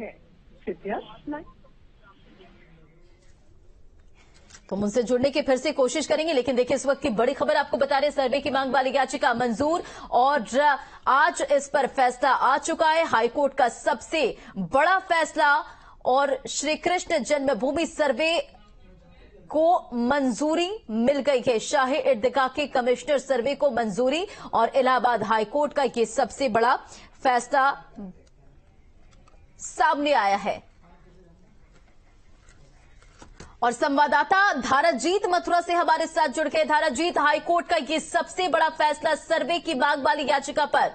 है। कृपया सुनाएं। तो मुझसे जुड़ने की फिर से कोशिश करेंगे, लेकिन देखिए इस वक्त की बड़ी खबर आपको बता रहे, सर्वे की मांग वाली याचिका मंजूर और आज इस पर फैसला आ चुका है। हाईकोर्ट का सबसे बड़ा फैसला और श्री कृष्ण जन्मभूमि सर्वे को मंजूरी मिल गई है। शाही इर्तिका के कमिश्नर सर्वे को मंजूरी और इलाहाबाद हाईकोर्ट का ये सबसे बड़ा फैसला सामने आया है। और संवाददाता धाराजीत मथुरा से हमारे साथ जुड़ गए। धाराजीत, हाईकोर्ट का ये सबसे बड़ा फैसला सर्वे की मांग वाली याचिका पर।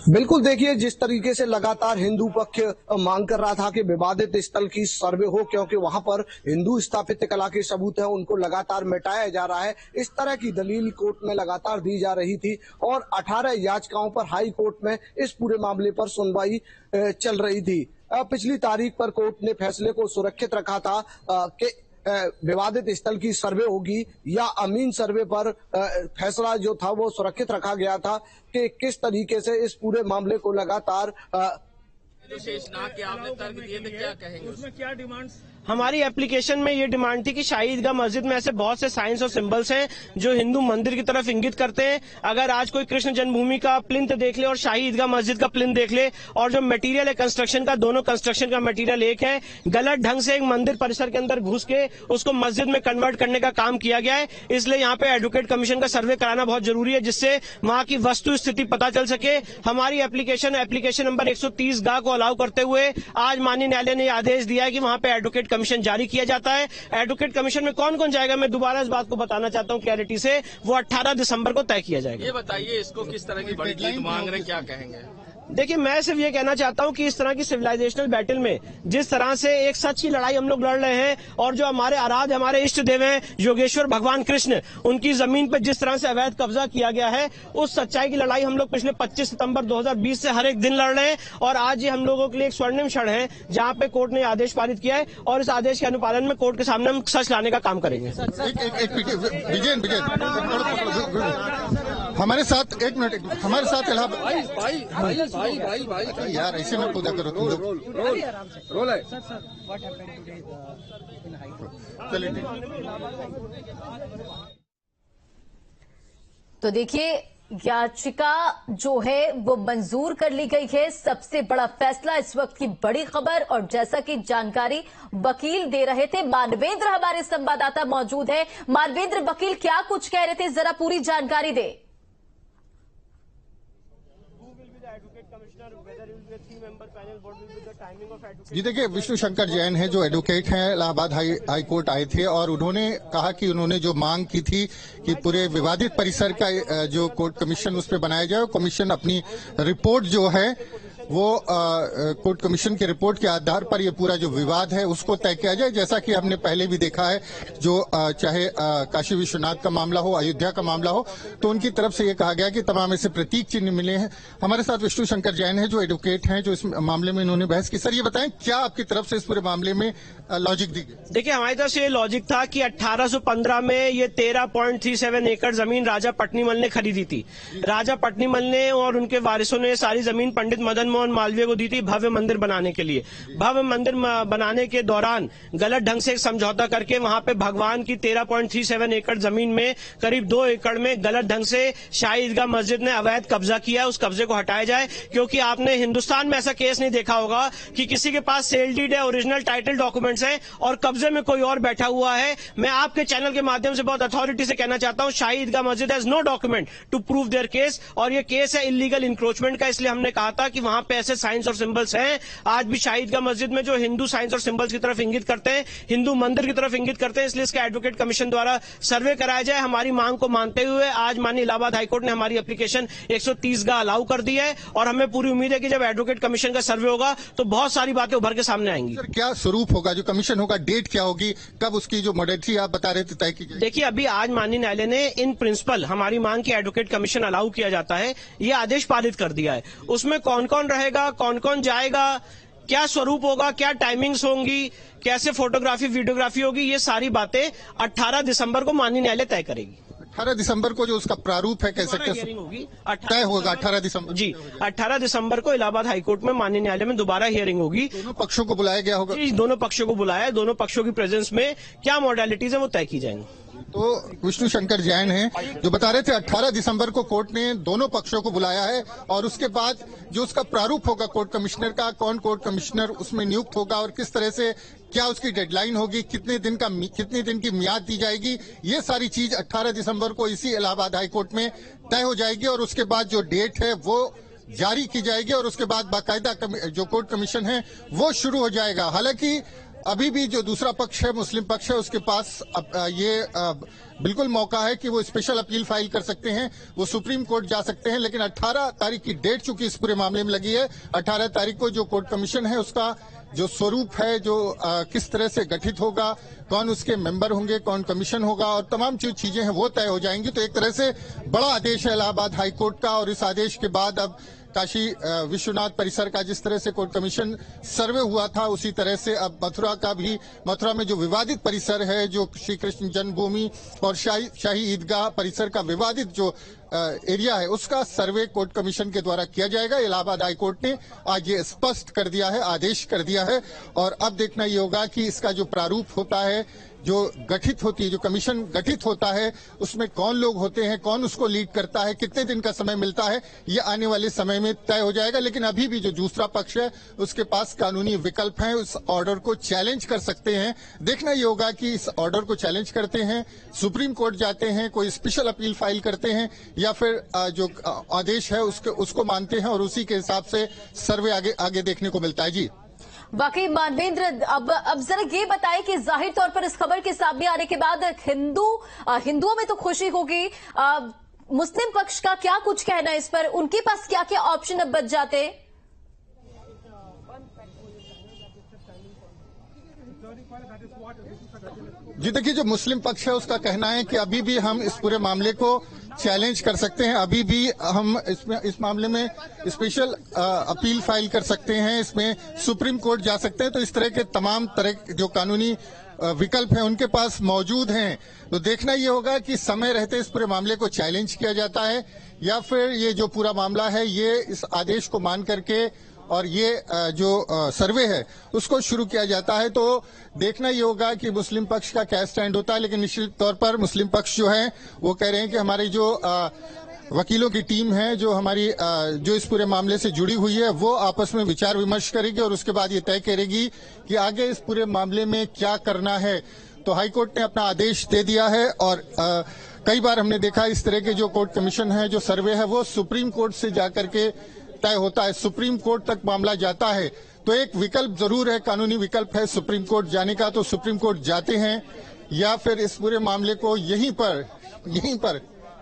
बिल्कुल, देखिए जिस तरीके से लगातार हिंदू पक्ष मांग कर रहा था कि विवादित स्थल की सर्वे हो, क्योंकि वहां पर हिंदू स्थापत्य कला के सबूत हैं, उनको लगातार मिटाया जा रहा है, इस तरह की दलील कोर्ट में लगातार दी जा रही थी और 18 याचिकाओं पर हाई कोर्ट में इस पूरे मामले पर सुनवाई चल रही थी। पिछली तारीख पर कोर्ट ने फैसले को सुरक्षित रखा था कि विवादित स्थल की सर्वे होगी या अमीन सर्वे पर फैसला जो था वो सुरक्षित रखा गया था कि किस तरीके से इस पूरे मामले को लगातार जो शेषनाग के आपने तर्क दिए थे, क्या कहेंगे उसमें? क्या डिमांड्स? हमारी एप्लीकेशन में ये डिमांड थी कि शाही ईदगाह मस्जिद में ऐसे बहुत से साइंस और सिंबल्स हैं जो हिंदू मंदिर की तरफ इंगित करते हैं। अगर आज कोई कृष्ण जन्मभूमि का प्लिंथ देख ले और शाही ईदगाह मस्जिद का प्लिंथ देख ले और जो मटेरियल है कंस्ट्रक्शन का, दोनों कंस्ट्रक्शन का मटेरियल एक है, गलत ढंग से एक मंदिर परिसर के अंदर घुस के उसको मस्जिद में कन्वर्ट करने का काम किया गया है। इसलिए यहाँ पे एडवोकेट कमीशन का सर्वे कराना बहुत जरूरी है, जिससे वहाँ की वस्तु स्थिति पता चल सके। हमारी एप्लीकेशन नंबर 130 गा को अलाउ करते हुए आज माननीय न्यायालय ने आदेश दिया है कि वहाँ पे एडवोकेट कमीशन जारी किया जाता है। एडवोकेट कमीशन में कौन कौन जाएगा, मैं दोबारा इस बात को बताना चाहता हूं क्लैरिटी से, वो 18 दिसंबर को तय किया जाएगा। ये बताइए इसको किस तरह की बड़ी जीत मांग रहे, क्या कहेंगे? देखिए, मैं सिर्फ ये कहना चाहता हूं कि इस तरह की सिविलाइजेशनल बैटल में जिस तरह से एक सच की लड़ाई हम लोग लड़ रहे हैं और जो हमारे आराध्य, हमारे इष्ट देव हैं योगेश्वर भगवान कृष्ण, उनकी जमीन पर जिस तरह से अवैध कब्जा किया गया है, उस सच्चाई की लड़ाई हम लोग पिछले 25 सितंबर 2020 से हर एक दिन लड़ रहे हैं और आज ये हम लोगों के लिए एक स्वर्णिम क्षण है जहां पे कोर्ट ने आदेश पारित किया है और इस आदेश के अनुपालन में कोर्ट के सामने हम सच लाने का काम करेंगे। हमारे साथ एक मिनट, हमारे साथ भाई यार ऐसे में पूजा करो तुम लोग। तो देखिए याचिका जो है वो मंजूर कर ली गई है। सबसे बड़ा फैसला, इस वक्त की बड़ी खबर और जैसा कि जानकारी वकील दे रहे थे, मानवेंद्र हमारे संवाददाता मौजूद है। मानवेंद्र, वकील क्या कुछ कह रहे थे, जरा पूरी जानकारी दे। जी देखिए, विष्णु शंकर जैन है जो एडवोकेट हैं, इलाहाबाद हाई कोर्ट आए थे और उन्होंने कहा कि उन्होंने जो मांग की थी कि पूरे विवादित परिसर का जो कोर्ट कमीशन उस पर बनाया जाए, कमीशन अपनी रिपोर्ट जो है वो कोर्ट कमीशन की रिपोर्ट के आधार पर ये पूरा जो विवाद है उसको तय किया जाए। जैसा कि हमने पहले भी देखा है, जो चाहे काशी विश्वनाथ का मामला हो, अयोध्या का मामला हो, तो उनकी तरफ से ये कहा गया कि तमाम ऐसे प्रतीक चिन्ह मिले हैं। हमारे साथ विष्णु शंकर जैन है जो एडवोकेट हैं, जो इस मामले में इन्होंने बहस की। सर ये बताएं, क्या आपकी तरफ से इस पूरे मामले में लॉजिक दी गई? देखिए, हमारी तरफ से ये लॉजिक था कि 1815 में ये 13.37 एकड़ जमीन राजा पटनीमल ने खरीदी थी। राजा पटनीमल ने और उनके वारिसों ने सारी जमीन पंडित मदन मोहन मालवीय को दी थी भव्य मंदिर बनाने के लिए। भव्य मंदिर बनाने के दौरान गलत ढंग से एक समझौता करके वहां पे भगवान की 13.37 एकड़ जमीन में करीब 2 एकड़ में गलत ढंग से शाही ईदगाह मस्जिद ने अवैध कब्जा किया। उस कब्जे को हटाया जाए, क्योंकि आपने हिंदुस्तान में ऐसा केस नहीं देखा होगा कि किसी के पास सेल डीड है, ओरिजिनल टाइटल डॉक्यूमेंट्स है और कब्जे में कोई और बैठा हुआ है। मैं आपके चैनल के माध्यम से बहुत अथॉरिटी से कहना चाहता हूं, Shahi Idgah Masjid has no document to prove their case और ये केस है इलीगल इंक्रोचमेंट का। इसलिए हमने कहा था कि वहां पे ऐसे साइंस और सिंबल्स हैं। आज भी शाही ईदगाह मस्जिद में जो हिंदू साइंस और सिंबल्स की तरफ इंगित करते हैं, हिंदू मंदिर की तरफ इंगित करते हैं, इसलिए इसका एडवोकेट कमीशन द्वारा सर्वे कराया जाए। हमारी मांग को मानते हुए आज माननीय इलाहाबाद हाईकोर्ट ने हमारी एप्लीकेशन 130 का अलाउ कर दी है और हमें पूरी उम्मीद है कि जब एडवोकेट कमीशन का सर्वे होगा तो बहुत सारी बातें उभर के सामने आएंगी। सर क्या स्वरूप होगा, जो कमीशन होगा, डेट क्या होगी, कब उसकी जो मॉडलिटी आप बता रहे थे तय की? देखिए, अभी आज माननीय न्यायालय ने इन प्रिंसिपल हमारी मांग की एडवोकेट कमीशन अलाउ किया जाता है, ये आदेश पारित कर दिया है। उसमें कौन कौन रहेगा, कौन कौन जाएगा, क्या स्वरूप होगा, क्या टाइमिंग्स होंगी, कैसे फोटोग्राफी वीडियोग्राफी होगी, ये सारी बातें 18 दिसंबर को माननीय न्यायालय तय करेगी। 18 दिसंबर को जो उसका प्रारूप है, कह सकते हैं हियरिंग होगी, तय होगा 18 दिसंबर। जी 18 दिसंबर को इलाहाबाद हाईकोर्ट में माननीय न्यायालय में दोबारा हियरिंग होगी। दोनों पक्षों को बुलाया गया होगा। जी, दोनों पक्षों को बुलाया है, दोनों पक्षों की प्रेजेंस में क्या मॉडलिटीज है वो तय की जाएंगी। तो विष्णु शंकर जैन हैं जो बता रहे थे 18 दिसंबर को कोर्ट ने दोनों पक्षों को बुलाया है और उसके बाद जो उसका प्रारूप होगा कोर्ट कमिश्नर का, कौन कोर्ट कमिश्नर उसमें नियुक्त होगा और किस तरह से क्या उसकी डेडलाइन होगी, कितने दिन की मियाद दी जाएगी, ये सारी चीज 18 दिसंबर को इसी इलाहाबाद हाईकोर्ट में तय हो जाएगी और उसके बाद जो डेट है वो जारी की जाएगी और उसके बाद बाकायदा जो कोर्ट कमीशन है वो शुरू हो जाएगा। हालांकि अभी भी जो दूसरा पक्ष है, मुस्लिम पक्ष है, उसके पास बिल्कुल मौका है कि वो स्पेशल अपील फाइल कर सकते हैं, वो सुप्रीम कोर्ट जा सकते हैं। लेकिन 18 तारीख की डेट चूंकि इस पूरे मामले में लगी है, 18 तारीख को जो कोर्ट कमीशन है उसका जो स्वरूप है, जो किस तरह से गठित होगा, कौन उसके मेंबर होंगे, कौन कमीशन होगा और तमाम जो चीजें हैं वो तय हो जाएंगी। तो एक तरह से बड़ा आदेश है इलाहाबाद हाईकोर्ट का और इस आदेश के बाद अब काशी विश्वनाथ परिसर का जिस तरह से कोर्ट कमीशन सर्वे हुआ था उसी तरह से अब मथुरा में जो विवादित परिसर है, जो श्री कृष्ण जन्मभूमि और शाही ईदगाह परिसर का विवादित जो एरिया है, उसका सर्वे कोर्ट कमीशन के द्वारा किया जाएगा। इलाहाबाद हाईकोर्ट ने आज ये स्पष्ट कर दिया है, आदेश कर दिया है और अब देखना ये होगा कि इसका जो प्रारूप होता है, जो गठित होती है, जो कमीशन गठित होता है, उसमें कौन लोग होते हैं, कौन उसको लीड करता है, कितने दिन का समय मिलता है, ये आने वाले समय में तय हो जाएगा। लेकिन अभी भी जो दूसरा पक्ष है उसके पास कानूनी विकल्प हैं, उस ऑर्डर को चैलेंज कर सकते हैं। देखना ये होगा कि इस ऑर्डर को चैलेंज करते हैं, सुप्रीम कोर्ट जाते हैं, कोई स्पेशल अपील फाइल करते हैं या फिर जो आदेश है उसको मानते हैं और उसी के हिसाब से सर्वे आगे देखने को मिलता है। जी वाकई मानवेंद्र, अब जरा ये बताएं कि जाहिर तौर पर इस खबर के सामने आने के बाद हिंदुओं में तो खुशी होगी, मुस्लिम पक्ष का क्या कुछ कहना है इस पर, उनके पास क्या क्या ऑप्शन अब बच जाते हैं? जी देखिए, जो मुस्लिम पक्ष है उसका कहना है कि अभी भी हम इस पूरे मामले को चैलेंज कर सकते हैं, अभी भी हम इस मामले में स्पेशल अपील फाइल कर सकते हैं, इसमें सुप्रीम कोर्ट जा सकते हैं। तो इस तरह के तमाम तरह जो कानूनी विकल्प हैं उनके पास मौजूद हैं। तो देखना ये होगा कि समय रहते इस पूरे मामले को चैलेंज किया जाता है या फिर ये जो पूरा मामला है ये इस आदेश को मान करके और ये जो सर्वे है उसको शुरू किया जाता है। तो देखना ये होगा कि मुस्लिम पक्ष का क्या स्टैंड होता है। लेकिन निश्चित तौर पर मुस्लिम पक्ष जो है वो कह रहे हैं कि हमारी जो वकीलों की टीम है, जो हमारी जो इस पूरे मामले से जुड़ी हुई है, वो आपस में विचार विमर्श करेगी और उसके बाद ये तय करेगी कि आगे इस पूरे मामले में क्या करना है। तो हाईकोर्ट ने अपना आदेश दे दिया है और कई बार हमने देखा इस तरह के जो कोर्ट कमीशन है, जो सर्वे है, वो सुप्रीम कोर्ट से जाकर के तय होता है, सुप्रीम कोर्ट तक मामला जाता है। तो एक विकल्प जरूर है, कानूनी विकल्प है सुप्रीम कोर्ट जाने का। तो सुप्रीम कोर्ट जाते हैं या फिर इस पूरे मामले को यहीं पर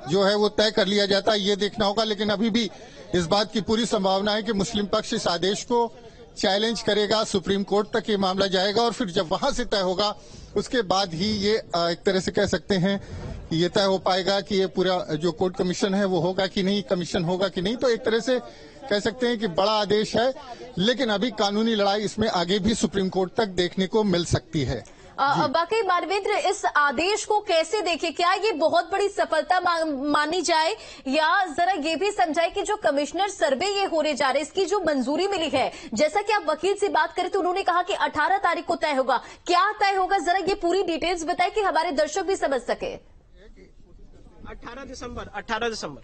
जो है वो तय कर लिया जाता है, ये देखना होगा। लेकिन अभी भी इस बात की पूरी संभावना है कि मुस्लिम पक्ष इस आदेश को चैलेंज करेगा, सुप्रीम कोर्ट तक ये मामला जाएगा और फिर जब वहां से तय होगा उसके बाद ही ये एक तरह से कह सकते हैं कि ये तय हो पाएगा कि ये पूरा जो कोर्ट कमीशन है वो होगा कि नहीं, कमीशन होगा कि नहीं। तो एक तरह से कह सकते हैं कि बड़ा आदेश है, लेकिन अभी कानूनी लड़ाई इसमें आगे भी सुप्रीम कोर्ट तक देखने को मिल सकती है। बाकी मानवेंद्र, इस आदेश को कैसे देखें, क्या ये बहुत बड़ी सफलता मानी जाए या जरा ये भी समझाए कि जो कमिश्नर सर्वे ये होने जा रहे हैं इसकी जो मंजूरी मिली है, जैसा कि आप वकील से बात करें तो उन्होंने कहा कि 18 तारीख को तय होगा, क्या तय होगा, जरा ये पूरी डिटेल्स बताएं कि हमारे दर्शक भी समझ सके। 18 दिसंबर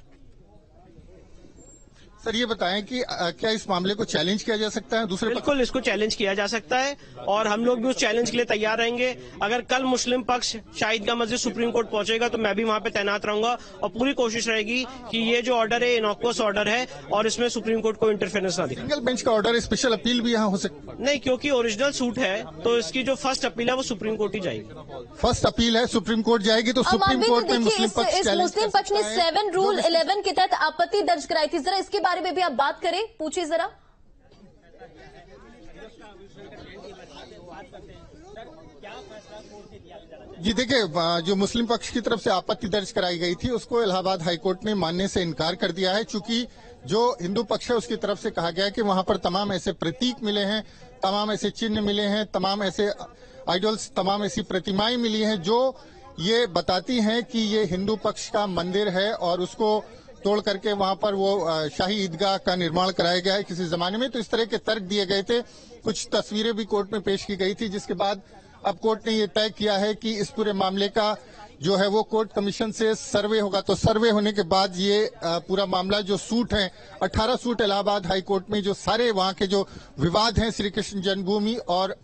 सर ये बताएं कि क्या इस मामले को चैलेंज किया जा सकता है? बिल्कुल इसको चैलेंज किया जा सकता है और हम लोग भी उस चैलेंज के लिए तैयार रहेंगे। अगर कल मुस्लिम पक्ष शाही ईदगाह मस्जिद सुप्रीम कोर्ट पहुंचेगा तो मैं भी वहां पे तैनात रहूंगा और पूरी कोशिश रहेगी कि ये जो ऑर्डर है इनॉक्वस ऑर्डर है और इसमें सुप्रीम कोर्ट को इंटरफेरेंस ना दिखे। सिंगल बेंच का ऑर्डर, स्पेशल अपील भी यहाँ हो सकती है? नहीं, क्योंकि ओरिजिनल सूट है तो इसकी जो फर्स्ट अपील है वो सुप्रीम कोर्ट ही जाएगी। फर्स्ट अपील है, सुप्रीम कोर्ट जाएगी तो सुप्रीम कोर्ट में मुस्लिम पक्ष ने 7 रूल 11 के तहत आपत्ति दर्ज कराई थी, जरा इसके बारे में भी आप बात करें, पूछिए जरा। जी देखिए, जो मुस्लिम पक्ष की तरफ से आपत्ति दर्ज कराई गई थी उसको इलाहाबाद हाईकोर्ट ने मानने से इनकार कर दिया है, चूंकि जो हिंदू पक्ष है उसकी तरफ से कहा गया है कि वहां पर तमाम ऐसे प्रतीक मिले हैं, तमाम ऐसे चिन्ह मिले हैं, तमाम ऐसे आइडल्स, तमाम ऐसी प्रतिमाएं मिली हैं जो ये बताती हैं कि ये हिंदू पक्ष का मंदिर है और उसको तोड़ करके वहां पर वो शाही ईदगाह का निर्माण कराया गया है किसी जमाने में। तो इस तरह के तर्क दिए गए थे, कुछ तस्वीरें भी कोर्ट में पेश की गई थी, जिसके बाद अब कोर्ट ने ये तय किया है कि इस पूरे मामले का जो है वो कोर्ट कमीशन से सर्वे होगा। तो सर्वे होने के बाद ये पूरा मामला जो सूट है 18 सूट इलाहाबाद हाई कोर्ट में जो सारे वहां के जो विवाद हैं श्री कृष्ण जन्मभूमि और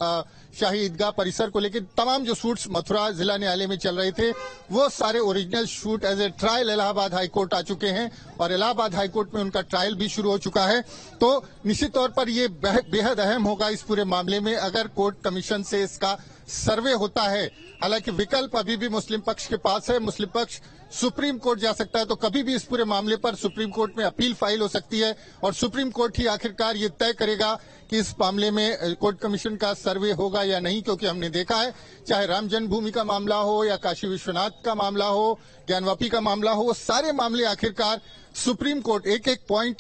शाही ईदगाह परिसर को लेकर तमाम जो सूट्स मथुरा जिला न्यायालय में चल रहे थे वो सारे original shoot as a trial Allahabad high court आ चुके हैं और इलाहाबाद हाई कोर्ट में उनका ट्रायल भी शुरू हो चुका है। तो निश्चित तौर पर ये बेहद अहम होगा इस पूरे मामले में अगर कोर्ट कमीशन से इसका सर्वे होता है। हालांकि विकल्प अभी भी मुस्लिम पक्ष के पास है, मुस्लिम पक्ष सुप्रीम कोर्ट जा सकता है, तो कभी भी इस पूरे मामले पर सुप्रीम कोर्ट में अपील फाइल हो सकती है और सुप्रीम कोर्ट ही आखिरकार ये तय करेगा कि इस मामले में कोर्ट कमीशन का सर्वे होगा या नहीं। क्योंकि हमने देखा है चाहे राम जन्मभूमि का मामला हो या काशी विश्वनाथ का मामला हो, ज्ञानवापी का मामला हो, वो सारे मामले आखिरकार सुप्रीम कोर्ट एक एक पॉइंट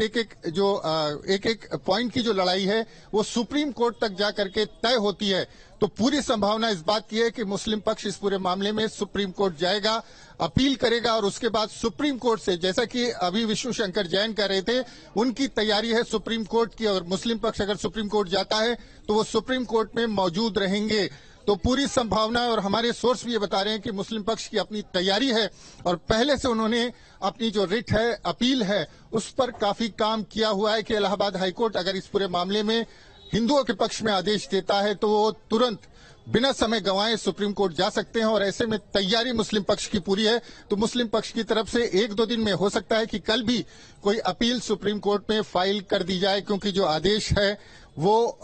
की जो लड़ाई है वो सुप्रीम कोर्ट तक जा करके तय होती है। तो पूरी संभावना इस बात की है कि मुस्लिम पक्ष इस पूरे मामले में सुप्रीम कोर्ट जाएगा, अपील करेगा और उसके बाद सुप्रीम कोर्ट से, जैसा कि अभी विष्णु शंकर जैन कह रहे थे, उनकी तैयारी है सुप्रीम कोर्ट की और मुस्लिम पक्ष अगर सुप्रीम कोर्ट जाता है तो वो सुप्रीम कोर्ट में मौजूद रहेंगे। तो पूरी संभावना और हमारे सोर्स भी ये बता रहे हैं कि मुस्लिम पक्ष की अपनी तैयारी है और पहले से उन्होंने अपनी जो रिट है, अपील है, उस पर काफी काम किया हुआ है कि इलाहाबाद हाईकोर्ट अगर इस पूरे मामले में हिंदुओं के पक्ष में आदेश देता है तो वो तुरंत बिना समय गंवाए सुप्रीम कोर्ट जा सकते हैं और ऐसे में तैयारी मुस्लिम पक्ष की पूरी है। तो मुस्लिम पक्ष की तरफ से 1-2 दिन में हो सकता है कि कल भी कोई अपील सुप्रीम कोर्ट में फाइल कर दी जाए, क्योंकि जो आदेश है वो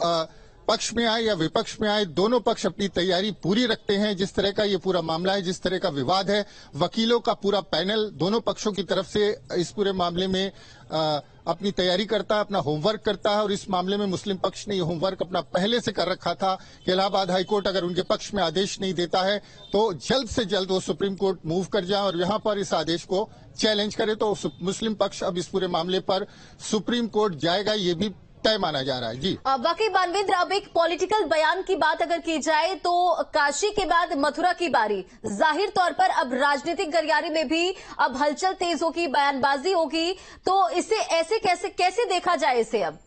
पक्ष में आए या विपक्ष में आए, दोनों पक्ष अपनी तैयारी पूरी रखते हैं। जिस तरह का ये पूरा मामला है, जिस तरह का विवाद है, वकीलों का पूरा पैनल दोनों पक्षों की तरफ से इस पूरे मामले में अपनी तैयारी करता है, अपना होमवर्क करता है और इस मामले में मुस्लिम पक्ष ने ये होमवर्क अपना पहले से कर रखा था कि इलाहाबाद हाईकोर्ट अगर उनके पक्ष में आदेश नहीं देता है तो जल्द से जल्द वो सुप्रीम कोर्ट मूव कर जाए और यहां पर इस आदेश को चैलेंज करे। तो मुस्लिम पक्ष अब इस पूरे मामले पर सुप्रीम कोर्ट जाएगा, ये भी तय माना जा रहा है। जी वाकई मानवेंद्र, अब एक पॉलिटिकल बयान की बात अगर की जाए तो काशी के बाद मथुरा की बारी, जाहिर तौर पर अब राजनीतिक गलियारे में भी अब हलचल तेज होगी, बयानबाजी होगी, तो इसे ऐसे कैसे देखा जाए इसे अब?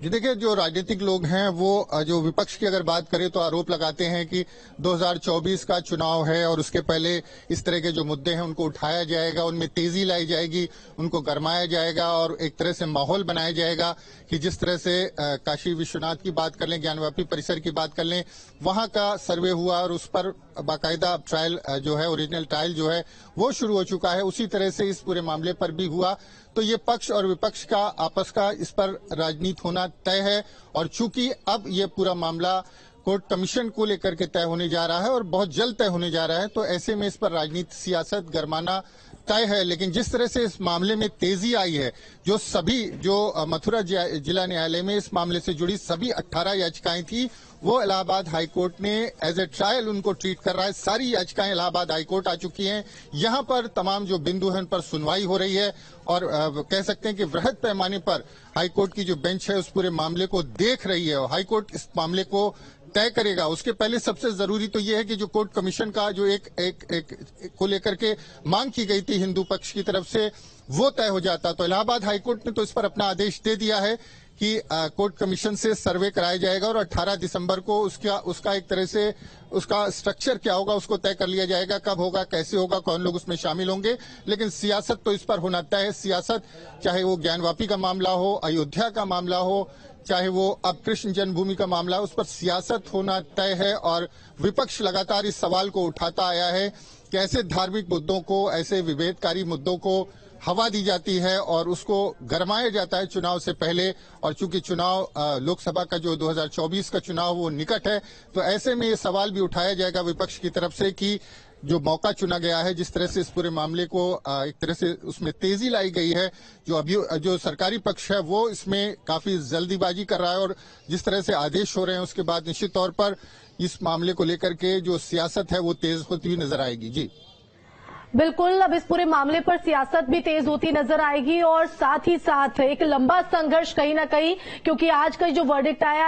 जी देखिए, जो राजनीतिक लोग हैं वो जो विपक्ष की अगर बात करें तो आरोप लगाते हैं कि 2024 का चुनाव है और उसके पहले इस तरह के जो मुद्दे हैं उनको उठाया जाएगा, उनमें तेजी लाई जाएगी, उनको गरमाया जाएगा और एक तरह से माहौल बनाया जाएगा कि जिस तरह से काशी विश्वनाथ की बात कर लें, ज्ञानवापी परिसर की बात कर लें, वहां का सर्वे हुआ और उस पर बाकायदा ट्रायल जो है, ओरिजिनल ट्रायल जो है वो शुरू हो चुका है, उसी तरह से इस पूरे मामले पर भी हुआ। तो ये पक्ष और विपक्ष का आपस का इस पर राजनीति होना तय है और चूंकि अब ये पूरा मामला कोर्ट कमीशन को लेकर के तय होने जा रहा है और बहुत जल्द तय होने जा रहा है, तो ऐसे में इस पर राजनीति सियासत गरमाना तय है। लेकिन जिस तरह से इस मामले में तेजी आई है, जो मथुरा जिला न्यायालय में इस मामले से जुड़ी सभी 18 याचिकाएं थी वो इलाहाबाद हाईकोर्ट ने एज ए ट्रायल उनको ट्रीट कर रहा है। सारी याचिकाएं इलाहाबाद हाईकोर्ट आ चुकी हैं, यहां पर तमाम जो बिंदु हैं उन पर सुनवाई हो रही है और कह सकते हैं कि वृहद पैमाने पर हाईकोर्ट की जो बेंच है उस पूरे मामले को देख रही है और हाईकोर्ट इस मामले को तय करेगा। उसके पहले सबसे जरूरी तो ये है कि जो कोर्ट कमीशन का जो एक को लेकर के मांग की गई थी हिंदू पक्ष की तरफ से, वो तय हो जाता। तो इलाहाबाद हाईकोर्ट ने तो इस पर अपना आदेश दे दिया है कि कोर्ट कमीशन से सर्वे कराया जाएगा और 18 दिसंबर को उसका एक तरह से उसका स्ट्रक्चर क्या होगा उसको तय कर लिया जाएगा, कब होगा, कैसे होगा, कौन लोग उसमें शामिल होंगे। लेकिन सियासत तो इस पर होना तय है। सियासत चाहे वो ज्ञानवापी का मामला हो, अयोध्या का मामला हो, चाहे वो अब कृष्ण जन्मभूमि का मामला है, उस पर सियासत होना तय है और विपक्ष लगातार इस सवाल को उठाता आया है कि ऐसे धार्मिक मुद्दों को, ऐसे विभेदकारी मुद्दों को हवा दी जाती है और उसको गरमाया जाता है चुनाव से पहले। और चूंकि चुनाव लोकसभा का जो 2024 का चुनाव वो निकट है, तो ऐसे में ये सवाल भी उठाया जाएगा विपक्ष की तरफ से कि जो मौका चुना गया है, जिस तरह से इस पूरे मामले को एक तरह से उसमें तेजी लाई गई है, जो सरकारी पक्ष है वो इसमें काफी जल्दीबाजी कर रहा है और जिस तरह से आदेश हो रहे हैं उसके बाद निश्चित तौर पर इस मामले को लेकर के जो सियासत है वो तेज होती हुई नजर आएगी। जी बिल्कुल, अब इस पूरे मामले पर सियासत भी तेज होती नजर आएगी और साथ ही साथ एक लंबा संघर्ष कहीं ना कहीं, क्योंकि आज का जो वर्डिक्ट आया